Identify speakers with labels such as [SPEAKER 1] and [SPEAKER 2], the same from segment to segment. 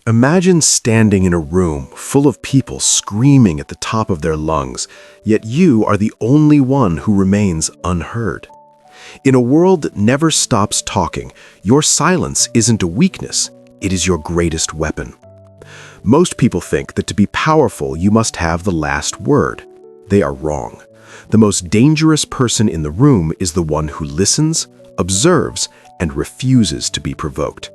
[SPEAKER 1] Imagine standing in a room full of people screaming at the top of their lungs, yet you are the only one who remains unheard. In a world that never stops talking, your silence isn't a weakness, it is your greatest weapon. Most people think that to be powerful, you must have the last word. They are wrong. The most dangerous person in the room is the one who listens, observes, and refuses to be provoked.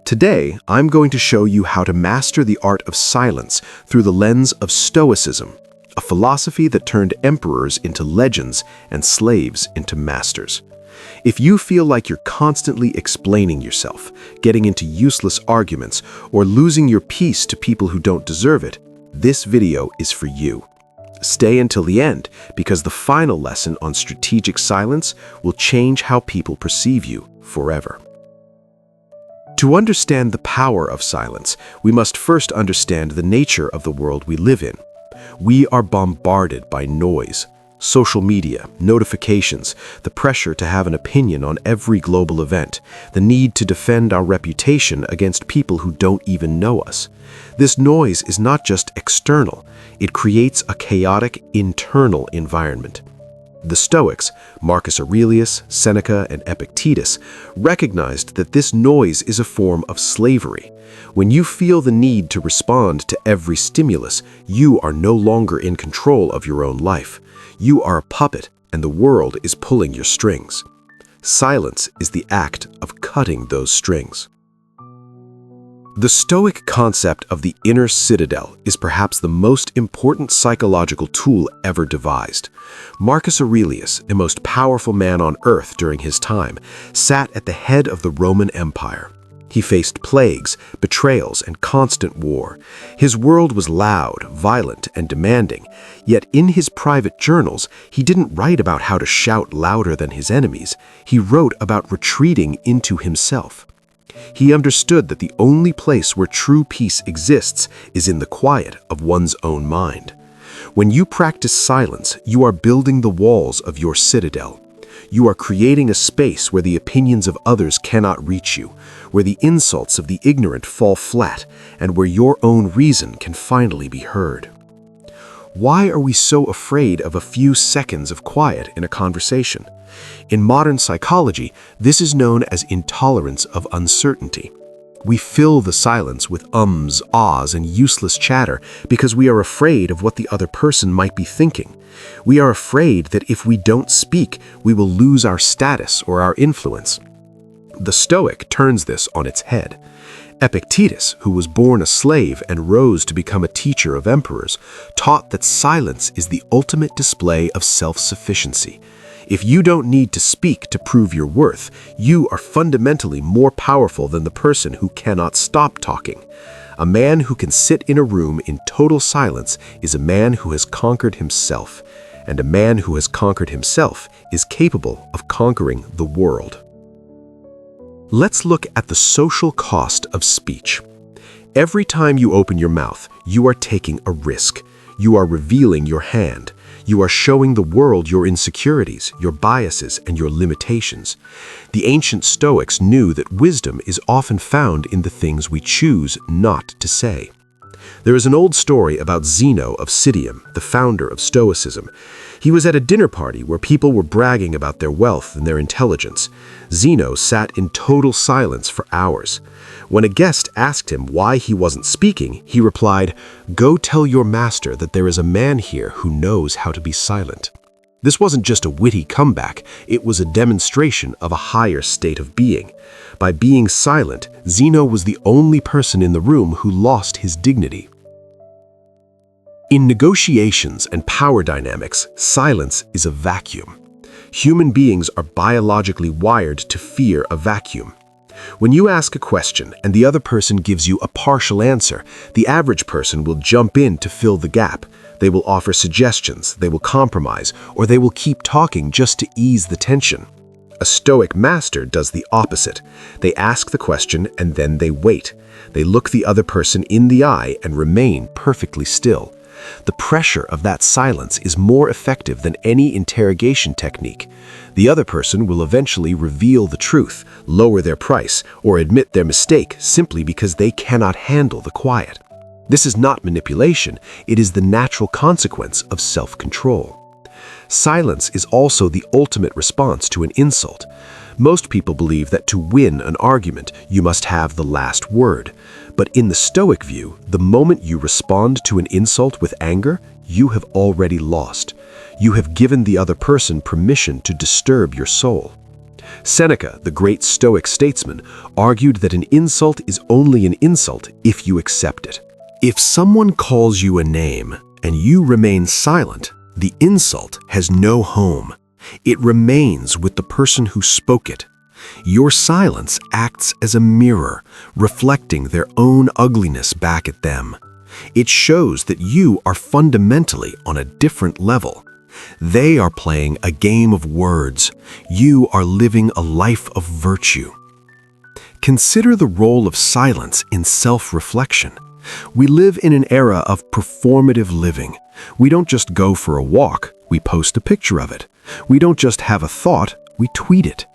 [SPEAKER 1] Today, I'm going to show you how to master the art of silence through the lens of Stoicism, a philosophy that turned emperors into legends and slaves into masters. If you feel like you're constantly explaining yourself, getting into useless arguments, or losing your peace to people who don't deserve it, this video is for you. Stay until the end, because the final lesson on strategic silence will change how people perceive you forever. To understand the power of silence, we must first understand the nature of the world we live in. We are bombarded by noise, social media, notifications, the pressure to have an opinion on every global event, the need to defend our reputation against people who don't even know us. This noise is not just external, it creates a chaotic internal environment. The Stoics, Marcus Aurelius, Seneca, and Epictetus, recognized that this noise is a form of slavery. When you feel the need to respond to every stimulus, you are no longer in control of your own life. You are a puppet, and the world is pulling your strings. Silence is the act of cutting those strings. The Stoic concept of the inner citadel is perhaps the most important psychological tool ever devised. Marcus Aurelius, the most powerful man on earth during his time, sat at the head of the Roman Empire. He faced plagues, betrayals, and constant war. His world was loud, violent, and demanding, yet in his private journals, he didn't write about how to shout louder than his enemies. He wrote about retreating into himself. He understood that the only place where true peace exists is in the quiet of one's own mind. When you practice silence, you are building the walls of your citadel. You are creating a space where the opinions of others cannot reach you, where the insults of the ignorant fall flat, and where your own reason can finally be heard. Why are we so afraid of a few seconds of quiet in a conversation? In modern psychology, this is known as intolerance of uncertainty. We fill the silence with ums, ahs, and useless chatter because we are afraid of what the other person might be thinking. We are afraid that if we don't speak, we will lose our status or our influence. The Stoic turns this on its head. Epictetus, who was born a slave and rose to become a teacher of emperors, taught that silence is the ultimate display of self-sufficiency. If you don't need to speak to prove your worth, you are fundamentally more powerful than the person who cannot stop talking. A man who can sit in a room in total silence is a man who has conquered himself, and a man who has conquered himself is capable of conquering the world. Let's look at the social cost of speech. Every time you open your mouth, you are taking a risk. You are revealing your hand. You are showing the world your insecurities, your biases, and your limitations. The ancient Stoics knew that wisdom is often found in the things we choose not to say. There is an old story about Zeno of Citadel, the founder of Stoicism. He was at a dinner party where people were bragging about their wealth and their intelligence. Zeno sat in total silence for hours. When a guest asked him why he wasn't speaking, he replied, "Go tell your master that there is a man here who knows how to be silent." This wasn't just a witty comeback, it was a demonstration of a higher state of being. By being silent, Zeno was the only person in the room who lost his dignity. In negotiations and power dynamics, silence is a vacuum. Human beings are biologically wired to fear a vacuum. When you ask a question and the other person gives you a partial answer, the average person will jump in to fill the gap. They will offer suggestions, they will compromise, or they will keep talking just to ease the tension. A Stoic master does the opposite. They ask the question and then they wait. They look the other person in the eye and remain perfectly still. The pressure of that silence is more effective than any interrogation technique. The other person will eventually reveal the truth, lower their price, or admit their mistake simply because they cannot handle the quiet. This is not manipulation, it is the natural consequence of self-control. Silence is also the ultimate response to an insult. Most people believe that to win an argument, you must have the last word. But in the Stoic view, the moment you respond to an insult with anger, you have already lost. You have given the other person permission to disturb your soul. Seneca, the great Stoic statesman, argued that an insult is only an insult if you accept it. If someone calls you a name and you remain silent, the insult has no home. It remains with the person who spoke it. Your silence acts as a mirror, reflecting their own ugliness back at them. It shows that you are fundamentally on a different level. They are playing a game of words. You are living a life of virtue. Consider the role of silence in self-reflection. We live in an era of performative living. We don't just go for a walk, we post a picture of it. We don't just have a thought, we tweet it.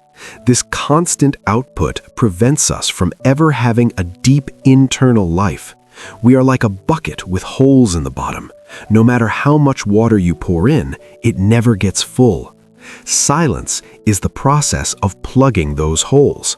[SPEAKER 1] This constant output prevents us from ever having a deep internal life. We are like a bucket with holes in the bottom. No matter how much water you pour in, it never gets full. Silence is the process of plugging those holes.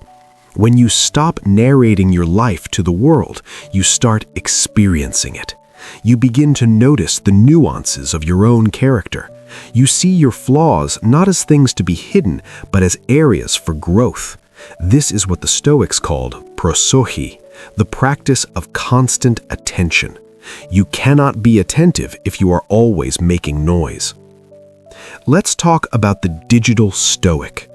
[SPEAKER 1] When you stop narrating your life to the world, you start experiencing it. You begin to notice the nuances of your own character. You see your flaws not as things to be hidden, but as areas for growth. This is what the Stoics called prosochi, the practice of constant attention. You cannot be attentive if you are always making noise. Let's talk about the digital Stoic.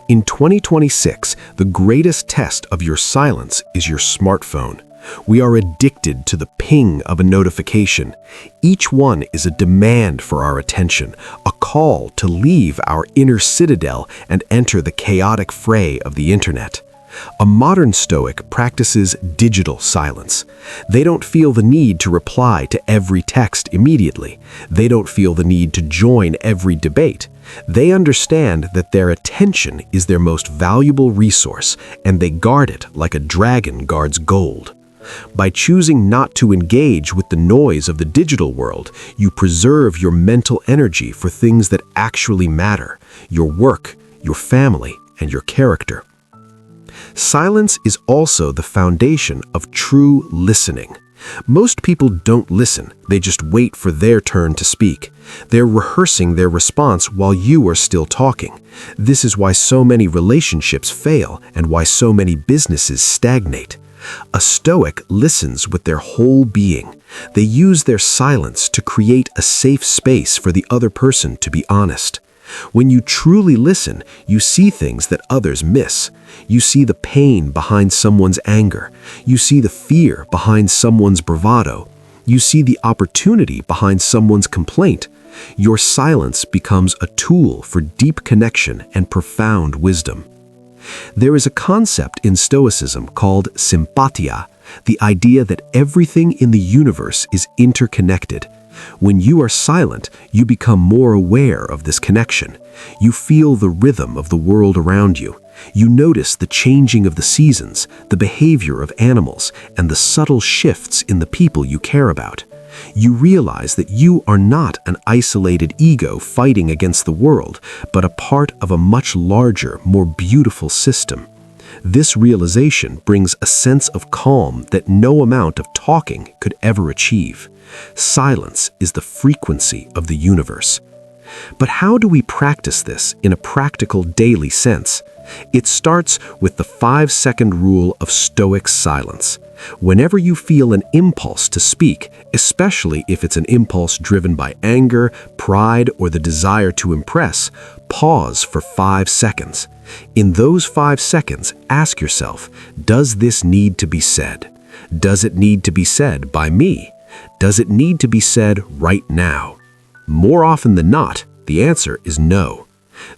[SPEAKER 1] In 2026, the greatest test of your silence is your smartphone. We are addicted to the ping of a notification. Each one is a demand for our attention, a call to leave our inner citadel and enter the chaotic fray of the internet. A modern Stoic practices digital silence. They don't feel the need to reply to every text immediately. They don't feel the need to join every debate. They understand that their attention is their most valuable resource, and they guard it like a dragon guards gold. By choosing not to engage with the noise of the digital world, you preserve your mental energy for things that actually matter: your work, your family, and your character. Silence is also the foundation of true listening. Most people don't listen, they just wait for their turn to speak. They're rehearsing their response while you are still talking. This is why so many relationships fail and why so many businesses stagnate. A Stoic listens with their whole being. They use their silence to create a safe space for the other person to be honest. When you truly listen, you see things that others miss. You see the pain behind someone's anger. You see the fear behind someone's bravado. You see the opportunity behind someone's complaint. Your silence becomes a tool for deep connection and profound wisdom. There is a concept in Stoicism called sympatia, the idea that everything in the universe is interconnected. When you are silent, you become more aware of this connection. You feel the rhythm of the world around you. You notice the changing of the seasons, the behavior of animals, and the subtle shifts in the people you care about. You realize that you are not an isolated ego fighting against the world, but a part of a much larger, more beautiful system. This realization brings a sense of calm that no amount of talking could ever achieve. Silence is the frequency of the universe. But how do we practice this in a practical daily sense? It starts with the 5-second rule of Stoic silence. Whenever you feel an impulse to speak, especially if it's an impulse driven by anger, pride, or the desire to impress, pause for 5 seconds. In those 5 seconds, ask yourself, does this need to be said? Does it need to be said by me? Does it need to be said right now? More often than not, the answer is no.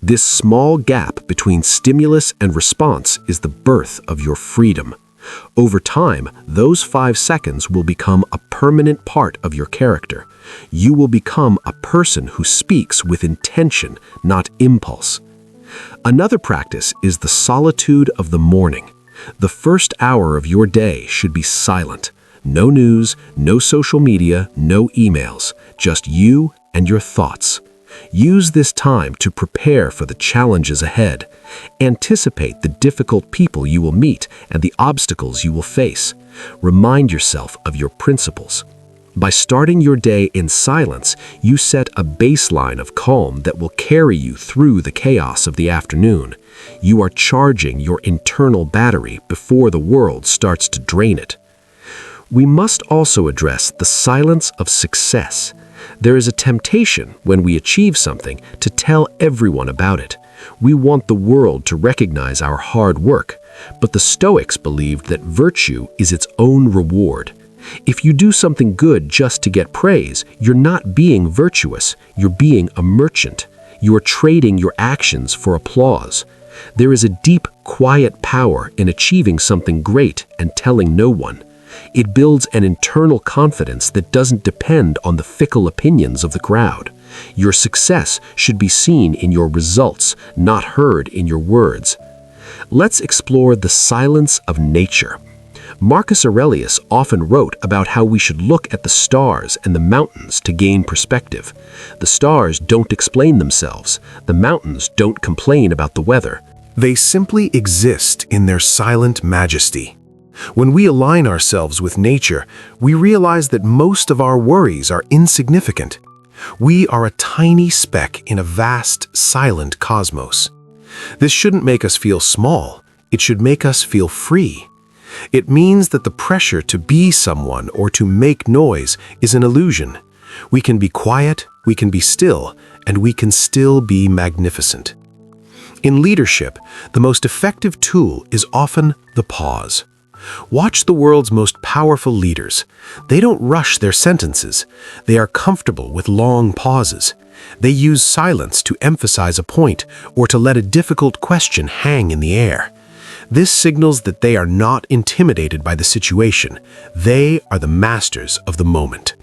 [SPEAKER 1] This small gap between stimulus and response is the birth of your freedom.
[SPEAKER 2] Over time, those 5 seconds will become a permanent part of your character. You will become a person who speaks with intention, not impulse. Another practice is the solitude of the morning. The first hour of your day should be silent. No news, no social media, no emails, just you and your thoughts. Use this time to prepare for the challenges ahead. Anticipate the difficult people you will meet and the obstacles you will face. Remind yourself of your principles. By starting your day in silence, you set a baseline of calm that will carry you through the chaos of the afternoon. You are charging your internal battery before the world starts to drain it. We must also address the silence of success. There is a temptation when we achieve something to tell everyone about it. We want the world to recognize our hard work, but the Stoics believed that virtue is its own reward. If you do something good just to get praise, you're not being virtuous, you're being a merchant. You are trading your actions for applause. There is a deep, quiet power in achieving something great and telling no one. It builds an internal confidence that doesn't depend on the fickle opinions of the crowd. Your success should be seen in your results, not heard in your words. Let's explore the silence of nature. Marcus Aurelius often wrote about how we should look at the stars and the mountains to gain perspective. The stars don't explain themselves. The mountains don't complain about the weather.
[SPEAKER 1] They simply exist in their silent majesty. When we align ourselves with nature, we realize that most of our worries are insignificant. We are a tiny speck in a vast, silent cosmos. This shouldn't make us feel small. It should make us feel free. It means that the pressure to be someone or to make noise is an illusion. We can be quiet, we can be still, and we can still be magnificent. In leadership, the most effective tool is often the pause. Watch the world's most powerful leaders. They don't rush their sentences. They are comfortable with long pauses. They use silence to emphasize a point or to let a difficult question hang in the air. This signals that they are not intimidated by the situation. They are the masters of the moment.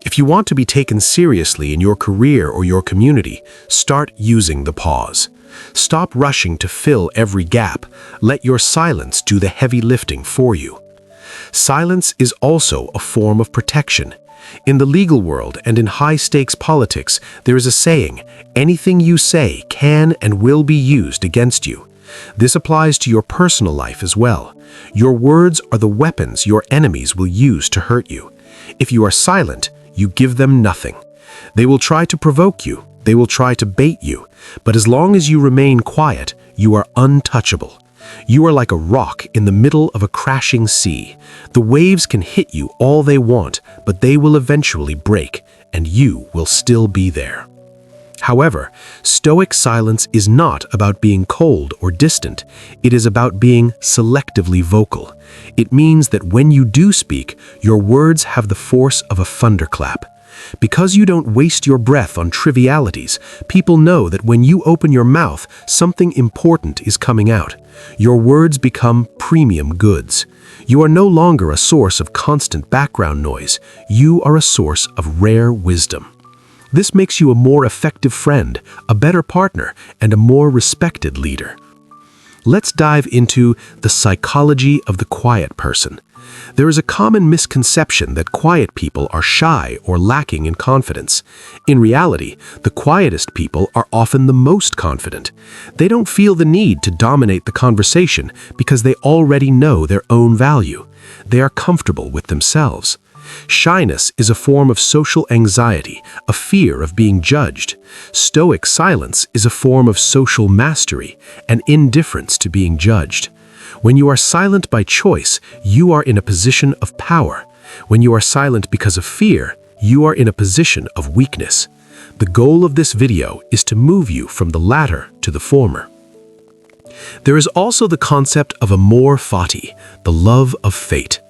[SPEAKER 1] If you want to be taken seriously in your career or your community, start using the pause. Stop rushing to fill every gap. Let your silence do the heavy lifting for you. Silence is also a form of protection. In the legal world and in high-stakes politics, there is a saying, anything you say can and will be used against you. This applies to your personal life as well. Your words are the weapons your enemies will use to hurt you. If you are silent, you give them nothing. They will try to provoke you. They will try to bait you. But as long as you remain quiet, you are untouchable. You are like a rock in the middle of a crashing sea. The waves can hit you all they want, but they will eventually break, and you will still be there. However, Stoic silence is not about being cold or distant. It is about being selectively vocal. It means that when you do speak, your words have the force of a thunderclap. Because you don't waste your breath on trivialities, people know that when you open your mouth, something important is coming out. Your words become premium goods. You are no longer a source of constant background noise. You are a source of rare wisdom. This makes you a more effective friend, a better partner, and a more respected leader. Let's dive into the psychology of the quiet person. There is a common misconception that quiet people are shy or lacking in confidence. In reality, the quietest people are often the most confident. They don't feel the need to dominate the conversation because they already know their own value. They are comfortable with themselves. Shyness is a form of social anxiety, a fear of being judged. Stoic silence is a form of social mastery, an indifference to being judged. When you are silent by choice, you are in a position of power. When you are silent because of fear, you are in a position of weakness. The goal of this video is to move you from the latter to the former. There is also the concept of amor fati, the love of fate.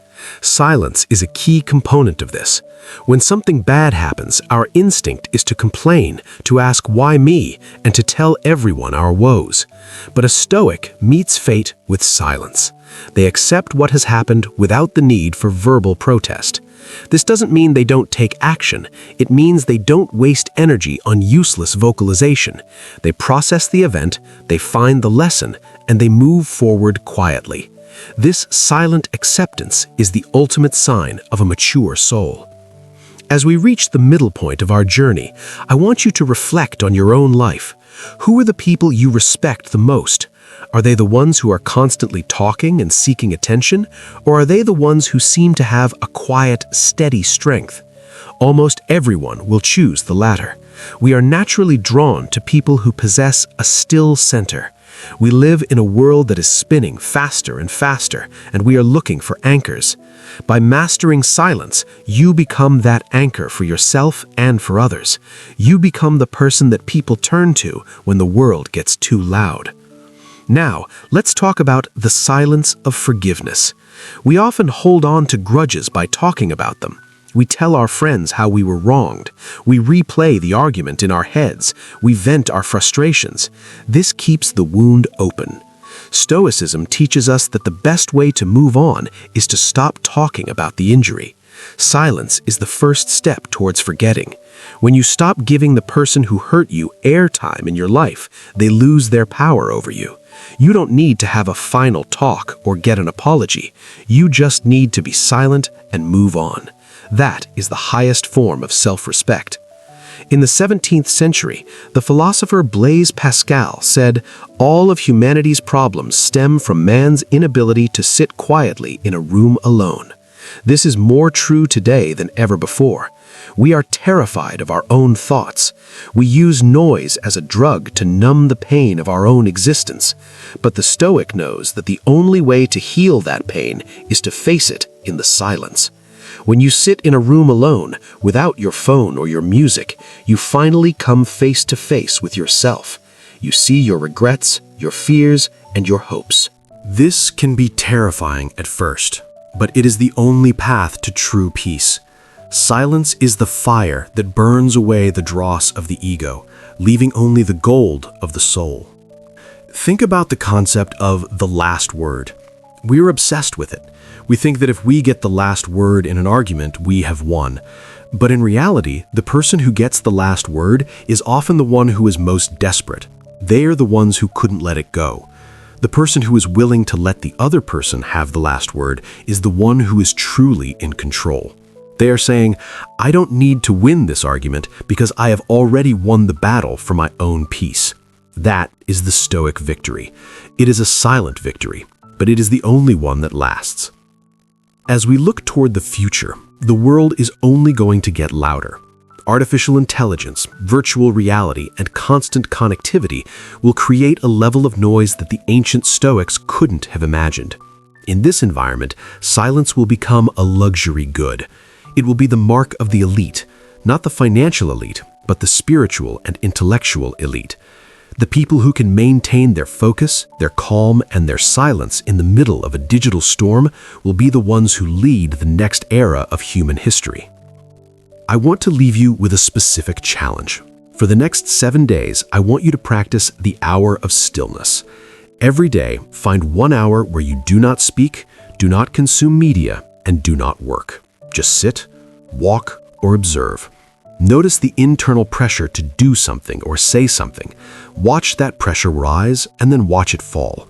[SPEAKER 1] Silence is a key component of this. When something bad happens, our instinct is to complain, to ask why me, and to tell everyone our woes. But a Stoic meets fate with silence.
[SPEAKER 2] They accept what has happened without the need for verbal protest. This doesn't mean they don't take action. It means they don't waste energy on useless vocalization. They process the event, they find the lesson, and they move forward quietly. This silent acceptance is the ultimate sign of a mature soul. As we reach the middle point of our journey, I want you to reflect on your own life. Who are the people you respect the most? Are they the ones who are constantly talking and seeking attention, or are they the ones who seem to have a quiet, steady strength? Almost everyone will choose the latter. We are naturally drawn to people who possess a still center. We live in a world that is spinning faster and faster, and we are looking for anchors. By mastering silence, you become that anchor for yourself and for others. You become the person that people turn to when the world gets too loud. Now, let's talk about the silence of forgiveness. We often hold on to grudges by talking about them. We tell our friends how we were wronged. We replay the argument in our heads. We vent our frustrations. This keeps the wound open. Stoicism teaches us that the best way to move on is to stop talking about the injury. Silence is the first step towards forgetting. When you stop giving the person who hurt you airtime in your life, they lose their power over you. You don't need to have a final talk or get an apology. You just need to be silent and move on. That is the highest form of self-respect. In the 17th century, the philosopher Blaise Pascal said, "All of humanity's problems stem from man's inability to sit quietly in a room alone." This is more true today than ever before. We are terrified of our own thoughts. We use noise as a drug to numb the pain of our own existence. But the Stoic knows that the only way to heal that pain is to face it in the silence. When you sit in a room alone, without your phone or your music, you finally come face to face with yourself. You see your regrets, your fears, and your hopes.
[SPEAKER 1] This can be terrifying at first, but it is the only path to true peace. Silence is the fire that burns away the dross of the ego, leaving only the gold of the soul. Think about the concept of the last word. We're obsessed with it. We think that if we get the last word in an argument, we have won. But in reality, the person who gets the last word is often the one who is most desperate. They are the ones who couldn't let it go. The person who is willing to let the other person have the last word is the one who is truly in control. They are saying, "I don't need to win this argument because I have already won the battle for my own peace." That is the Stoic victory. It is a silent victory, but it is the only one that lasts. As we look toward the future, the world is only going to get louder. Artificial intelligence, virtual reality, and constant connectivity will create a level of noise that the ancient Stoics couldn't have imagined. In this environment, silence will become a luxury good. It will be the mark of the elite, not the financial elite, but the spiritual and intellectual elite. The people who can maintain their focus, their calm, and their silence in the middle of a digital storm will be the ones who lead the next era of human history. I want to leave you with a specific challenge. For the next 7 days, I want you to practice the hour of stillness. Every day, find 1 hour where you do not speak, do not consume media, and do not work. Just sit, walk, or observe. Notice the internal pressure to do something or say something. Watch that pressure rise and then watch it fall.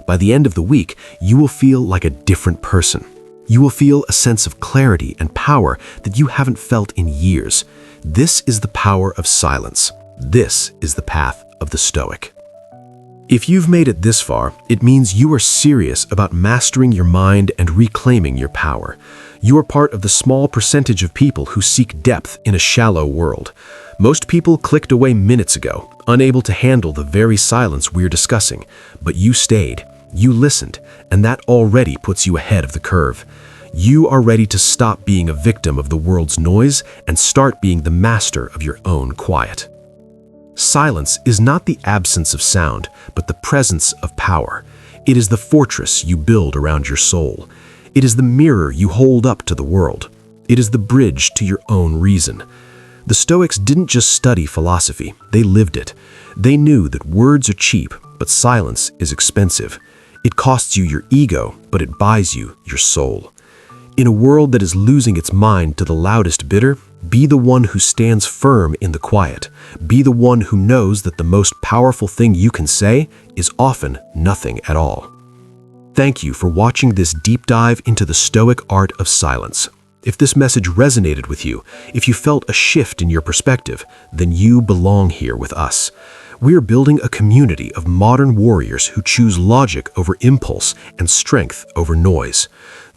[SPEAKER 1] By the end of the week, you will feel like a different person. You will feel a sense of clarity and power that you haven't felt in years. This is the power of silence. This is the path of the Stoic. If you've made it this far, it means you are serious about mastering your mind and reclaiming your power. You are part of the small percentage of people who seek depth in a shallow world. Most people clicked away minutes ago, unable to handle the very silence we're discussing. But you stayed, you listened, and that already puts you ahead of the curve. You are ready to stop being a victim of the world's noise and start being the master of your own quiet. Silence is not the absence of sound, but the presence of power. It is the fortress you build around your soul. It is the mirror you hold up to the world. It is the bridge to your own reason. The Stoics didn't just study philosophy, they lived it. They knew that words are cheap, but silence is expensive. It costs you your ego, but it buys you your soul. In a world that is losing its mind to the loudest bidder, be the one who stands firm in the quiet. Be the one who knows that the most powerful thing you can say is often nothing at all. Thank you for watching this deep dive into the Stoic art of silence. If this message resonated with you, if you felt a shift in your perspective, then you belong here with us. We are building a community of modern warriors who choose logic over impulse and strength over noise.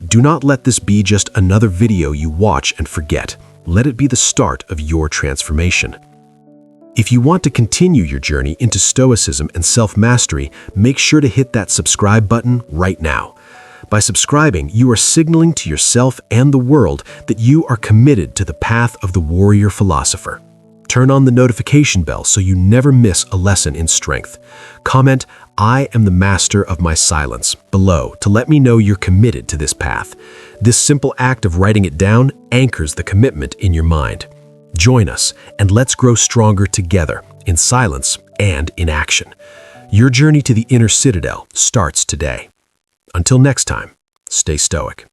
[SPEAKER 1] Do not let this be just another video you watch and forget. Let it be the start of your transformation. If you want to continue your journey into Stoicism and self-mastery, make sure to hit that subscribe button right now. By subscribing, you are signaling to yourself and the world that you are committed to the path of the warrior philosopher. Turn on the notification bell so you never miss a lesson in strength. Comment, "I am the master of my silence," below to let me know you're committed to this path. This simple act of writing it down anchors the commitment in your mind. Join us and let's grow stronger together in silence and in action. Your journey to the inner citadel starts today. Until next time, stay stoic.